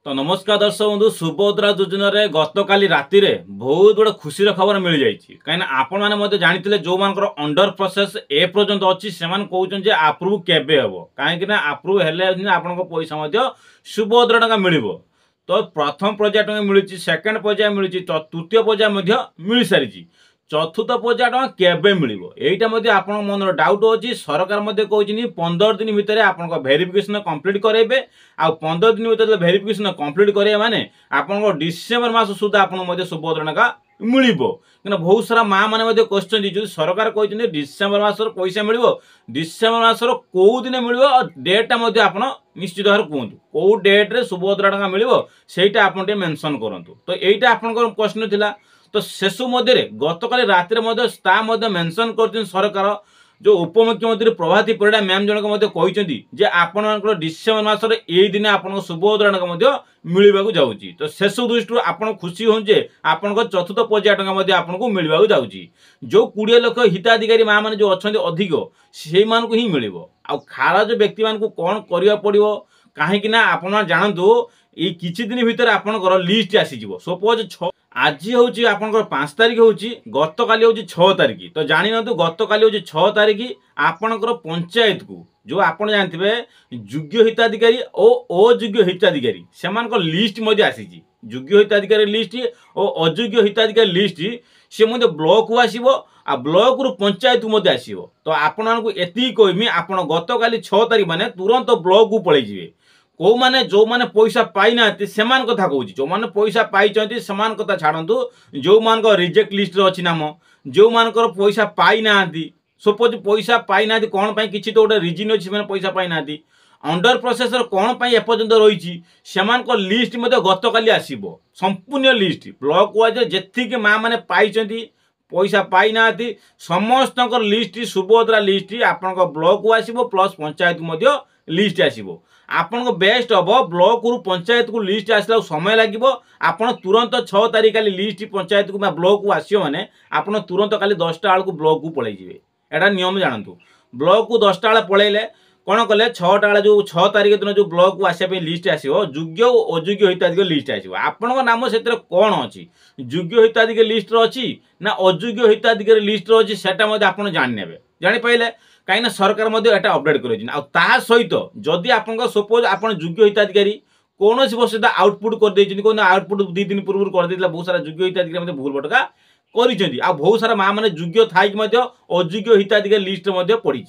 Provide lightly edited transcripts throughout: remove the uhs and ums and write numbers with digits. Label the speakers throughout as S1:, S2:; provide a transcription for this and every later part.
S1: तो नमस्कार दर्शक बंधु सुभद्रा योजना रे गतकाली राति रे बहुत बड़ खुशी खबर मिल जाइए कहीं आपण मैंने जानी जो मान अंडर प्रोसेस ए पर्यंत अच्छी से कहते जे आप्रुव केबे हम कहीं आप्रुव हेले आपण पैसा सुभद्रा टंका मिल तो प्रथम पर्याय टंका मिली सेकेंड पर्याय मिली तृतीय पर्याय मिल सारी चतुर्थ पर्याय टंका केबे मिल यहाँ आप मन डाउट अच्छी सरकार कहते 15 दिन भितर आप भेरिफिकेशन कंप्लीट करेंगे आ 15 दिन भितर भेरिफिकेशन कंप्लीट करेंगे माने आप डिसेम्बर मास सुधा आप सुभद्रा टंका मिल क्या बहुत सारा माँ मैंने क्वेश्चन जो सरकार कहते डिसेम्बर मासर पैसा मिल डिसेम्बर मासर कौ दिन मिल डेटा आप निश्चित भाव कहतु कौ डेट्रे सुभद्रा टंका मिल सहीटा आप मेनसन करूँ तो यहीटा आप क्वेश्चन थिला तो सेसु गतकाली रात मेनसन कर सरकार जो उपमुख्यमंत्री प्रभाती परिड़ा मैम जनक कहते आपण डिसेम्बर मासर यही दिन आप सुभद्रा टंका मिलवाक जाऊँगी तो शेष दृष्टि आप खुशी हूँ जे आपण चतुर्थ पर्याय टंका आपको मिलवाक जाऊँगी जो 20 लाख हिताधिकारी माँ मैंने जो अच्छा अधिक से ही मिल खारज व्यक्ति मान कौन करा पड़ो कहीं आप जानतु ये किछि दिन भितर आपनकर लिस्ट आसीज सपोज 6 आज हूँ आप 5 तारिख हूँ गतकाली हूँ 6 तारिख तो जानी ना गतकाली हूँ 6 तारिख आपणकर पंचायत को जो आप जानते योग्य हिताधिकारी और अयोग्य हिताधिकारी से लिस्ट आसी योग्य हिताधिकारी लिस्ट और अयोग्य हिताधिकारी लिस्ट सी ब्लॉक को आसो आ ब्लॉक रु पंचायत को आसो तो आपको एति कहमी आप गतकाली 6 तारिख मैंने तुरंत ब्लॉक को पलैजे कौ माने जो माने पैसा पाई ना सेमान कथा कहूँ जो माने पैसा पाई सेमान कथा छाड़ू जो मान रिजेक्ट लिस्ट अच्छी नाम जो मानकर पैसा पाई ना सपोज पैसा पाई ना कौन पाई किसी तो गोटे रिजन अच्छी मैंने पैसा पाई ना अंडर प्रोसेस कौन पाई एपर्यंत रही से लिस्ट गतकाली आसो संपूर्ण लिस्ट ब्लॉक वाइज जी माँ मैंने पाई पैसा पाई ना समस्त लिस्ट सुभद्रा लिस्ट आप ब्लॉक को आसो प्लस पंचायत को लिस्ट आसो आपन बेस्ट हम ब्लॉक रु पंचायत को लिस्ट आसला समय लगे आप तुरंत 6 तारिख काली लिस्ट पंचायत को ब्लॉक को आसो मैंने आप तुरंत काली 10टा बेलू ब्लॉक को पलैजे एटा नियम जानतु ब्लॉक को 10टा बेले पलैले कौन कले 6टा बेले जो 6 तारिख दिन जो ब्लॉक को आसापी लिस्ट आसो योग्य और अयोग्य हिताधिकारी लिस्ट आसो आपण नाम से कौन अच्छी योग्य हिताधिकारी लिस्ट अच्छी ना अयोग्य हिताधिकारी लिस्ट अच्छी सेटा आप जाने जापारे कहीं सरकार एटा अपडेट कर सहित जदि आप सपोज आप योग्य हिताधिकारी कौन वर्ष आउटपुट कर आउटपुट 2 दिन पूर्व कर बहुत सारा योग्य हिताधिकारी भूल भटका कर बहुत सारा माँ मैंने योग्य थी अयोग्य हिताधिकारी लिस्ट पड़ी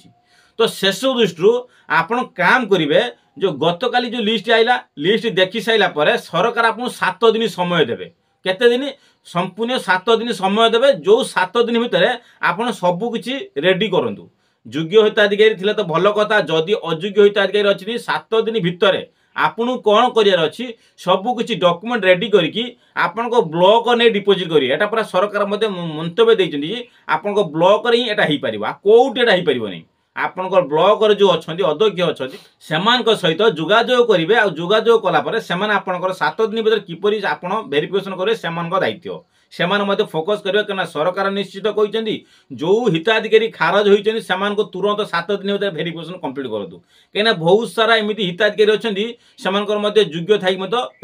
S1: तो शेष दृष्टि आपड़ काम करेंगे जो गतकाली जो लिस्ट आईला लिस्ट देखी सारा सरकार आपको 7 दिन समय देवे केते दिन संपूर्ण 7 दिन समय देवे जो 7 दिन भितर आप सबकि रेडी करूँ योग्य हिताधिकारी थिले तो भल कथा जदि अयोग्य हिताधिकारी अच्छी 7 दिन भितर आपन कौन करार अच्छी सबकि डॉक्यूमेंट रेडी करके आपण ब्लॉक नहीं डिपोजिट करेंगे एटा पूरा सरकार मंतव्य देते आपण ब्लॉक ही एटा हो पार कौटी एटा हो पारनी आपण ब्लॉक जो अच्छा अध्यक्ष अच्छा से सहित जोगाजोग करेंगे आ जोगाजोग कलापर से 7 दिन भर किपरि आप भेरिफिकेशन करेंगे से दायित्व से फोकस करेंगे क्या सरकार निश्चित कहते जो हिताधिकारी खारज होती से तुरंत 7 दिन भर भेरिफिकेशन कंप्लीट करूँ कहीं बहुत सारा एमती हिताधिकारी अच्छा से योग्य थी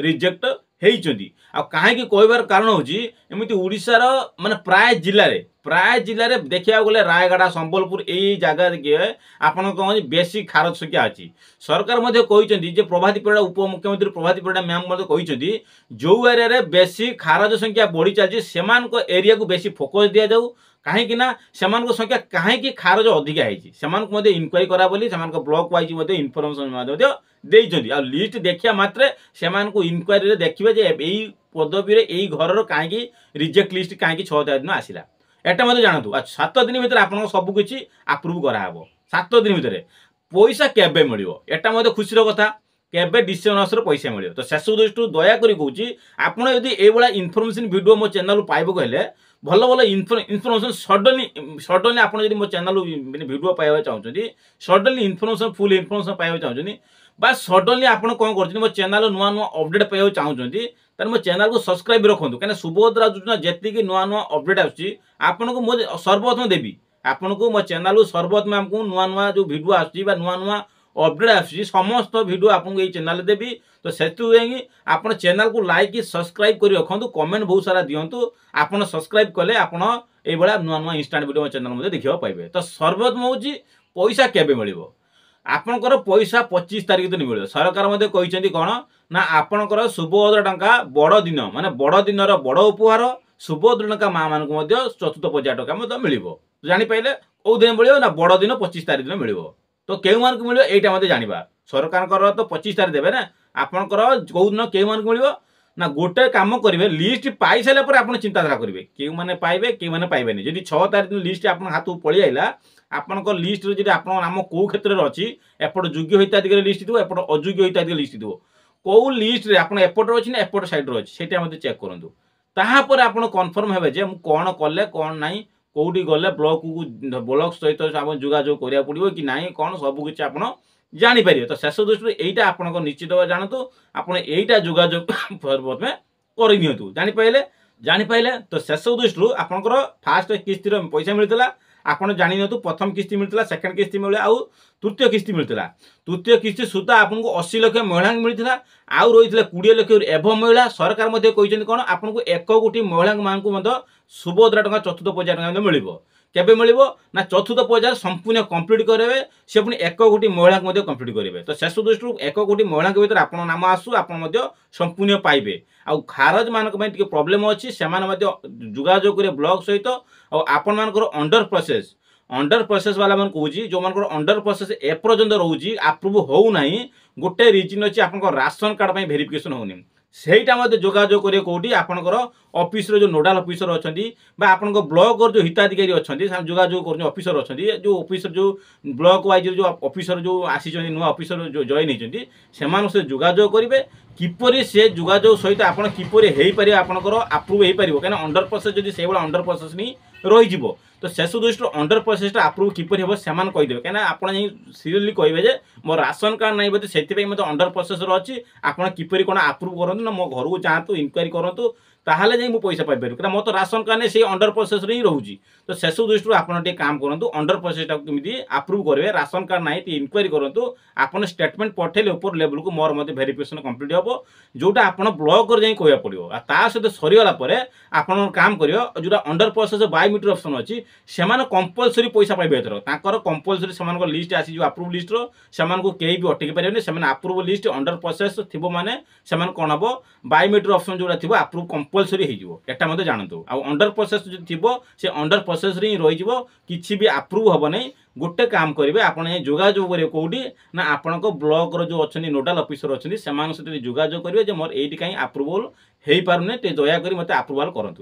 S1: रिजेक्ट होती कहीं कहबार कारण होमती ओडिशार माने प्राय जिले में देखा गले रायगढ़ संबलपुर यही जगह देखिए आपन कौन बेसी खारज संख्या अच्छी सरकार कहते प्रभाती परिड़ा उपमुख्यमंत्री प्रभाती परिड़ा मैम कहते जो एरिया बेसी खारज संख्या बढ़ी चलती से एरिया को बेसी फोकस दि जाऊ कहीं संख्या कहीं खारज अधिका होती इनक्वारी करा बोली ब्लॉक वाइज इनफर्मेशन देइछन्ती आ लिस्ट देखिया मात्रे सेमानकु इनक्वारी रे देखिबे जे एई पदवी रे एई घर कहीं रिजेक्ट लिस्ट कहीं 6 दिन आसिला एटा मते जानतु 7 दिन भितर आपन सब किछि अप्रूव करा हबो 7 दिन भितर पैसा केबे मिलियो एटा मते खुशी रो कथा केबे डिसेम्बर मासर पैसा मिलियो तो शेष दृष्टि दया करी कहूची आपन यदि ए बडा इनफॉरमेशन वीडियो मो चैनल पाइबो कहले भल भल इनफॉरमेशन सडनली आपन यदि मो चैनल वीडियो पाइबा चाहउछन्ती सडनली इनफॉरमेशन फुल इनफॉरमेशन पाइबा चाहउछन्ती बा सडनली आपन कोन करछन्ती मो चैनल नुआ नुआ अपडेट पाइबा चाहउछन्ती तार मो चैनल को सब्सक्राइब रखंतु कने सुभद्रा योजना जेतिकी नुआ नुआ अपडेट आछि आपन को मो सर्वप्रथम देबी आपन को मो चैनल सर्वप्रथम हमको नुआ नुआ जो वीडियो आछि बा नुआ नुआ अपडेट आछि समस्त वीडियो आपन को ए चैनल देबी तो से आप चैनल को लाइक सब्सक्राइब कर रखु कमेंट बहुत सारा दिंतु आप सब्सक्राइब कले आप नुआ नुआ इंस्टांट वीडियो चैनल देखा पाइबे। तो सर्वप्रथम हूँ पैसा केबे मिल आपणकर पैसा 25 तारिख दिन मिले सरकार मध्य कहते कौन ना आपणकर सुभद्रा टंका बड़ दिन माने बड़ दिन बड़ उपहार सुभद्रा टंका माँ मान चतुर्थ पर्याय टंका मिल जापारे कौ दिन मिले ना बड़ दिन 25 तारिख दिन मिल तो केउ मान मिले यहाँ मत जाना सरकार तो 25 तारिख देवे ना आपणकर कौ दिन केउ मान मिल ना गोटे कम करेंगे लिस्ट पाई सारे आप चिंताधारा करेंगे क्यों मैंने पाइबे क्यों मैंने पाइबेनि जदि 6 तारिख दिन लिस्ट आप हाथ पलि आइला आपंक लिस्ट रे आप नाम कौ क्षेत्र में अच्छी एपट योग्य हिताधिकारी लिस्ट थो एपट अयोग्य हिताधिकारी लिस्ट थो कौ लिस्ट रे आप एपट अच्छी ना एपट साइड रे अच्छी से चेक करूँ तापर आप कन्फर्म हे जे कौन कले कौन ना कौटी गले ब्लॉक सहित जोगाजोग करा पड़ो कि ना कौन सबकि आप जापर तो शेष दृष्टि यहीटा आप निश्चित भाव जानतु आपड़ यहीटा जोगाजोग प्रथम कर जापारे तो शेष दृष्टि आपंकर फास्ट किस्तिर पैसा मिलता आपड़ जानी प्रथम किस्ती मिलता सेकेंड किस्ती मिले आउ तृतीय किस्ती मिलता तृतीय किस्ती सुधा आपको 80 लाख महिला मिलता आउ रही 20 लाख एवं महिला सरकार कहते कौन आपको 1 कोटी महिला मानक सुभद्रा टंका चतुर्थ पर्याय टंका मिल केबे मिल ना चतुर्थ पर्याय संपूर्ण कंप्लीट करेंगे से पुणी 1 कोटी महिला कंप्लीट करेंगे तो शेष दृष्टि 1 कोटी महिला भर आप नाम आसू आप संपूर्ण पाइबे आउ खारज मान प्रोब्लेम अच्छी से जोगाजोग करे ब्लॉक सहित आपण मानकर अंडर प्रोसेस वाला मन कहूँ जो मान अंडर प्रोसेस एपर्यंत रोचे आप्रुव होना गोटे रिजन अच्छी आप राशन कार्ड भेरिफिकेशन होनी सेटा मत जोगाजोग करेंगे कौटी आपंकर ऑफिस जो नोडाल ऑफिसर अच्छा आपण ब्लॉक जो हिताधिकारी अच्छा जोगाजोग कर ऑफिसर अच्छा जो ऑफिसर जो ब्लॉक वाइज जो ऑफिसर जो आसी नुआ ऑफिसर जो जॉइन होती से जोगाजोग करेंगे किपरि से जोगाजोग सहित आप किपरि हो पारे आपंकर आप्रुव हो पार कहीं अंडर प्रोसेस जब से अंडर प्रोसेस नहीं रही तो शेष दृष्टि अंडर प्रोसेस आप्रुव किपरि हम से कहीदेवे कहीं आप सीरियसली कहे मो राशन कार्ड नहीं बोलते से मतलब अंडर प्रोसेस अच्छी आप किपरि कौन आप्रुव करूँ ना मो घर को जातु इनक्वारी करूँ ताहले जाई पैसा पाइपर क्या मो तो राशन कार्ड नहीं से अंडर प्रोसेस ही रोचे तो शेष दृष्टि आप काम करूँ अंडर प्रोसेस कमी आप्रुव करेंगे राशन कार्ड नहीं इनक्वारी करूँ आप स्टेटमेंट पठेले ऊपर लेवल को मोर मत भेरिफिकेशन कंप्लीट हम जोटा आप ब्लॉक जाए कह पड़ो ता सहित सरीगला आप काम कर जो अंडर प्रोसेस बायोमेट्रिक ऑप्शन अच्छी से कंपलसरी पैसा पाइबे एथर कंपलसरी से लिस्ट आसी आप्रुव लिस्ट से कहीं भी अटकी पारे से आप्रुव लिस्ट अंडर प्रोसेस थी माने से कौन हम बायोमेट्रिक ऑप्शन जोड़ा थी आप्रुव कंपलसरी होटा मत जानतु आ अंडर प्रोसेस जो थी से अंडर प्रोसेस ही रही किसी भी आप्रुव हम नहीं गोटे काम करेंगे आप जोगाजोग करेंगे कौटी ना आपण ब्लॉक जो अच्छा नोडाल ऑफिसर अच्छा से जोगाजोग करेंगे मोर ये कहीं आप्रुवल हो पारे दयाकोरी मत आप्रुवाल करूँ।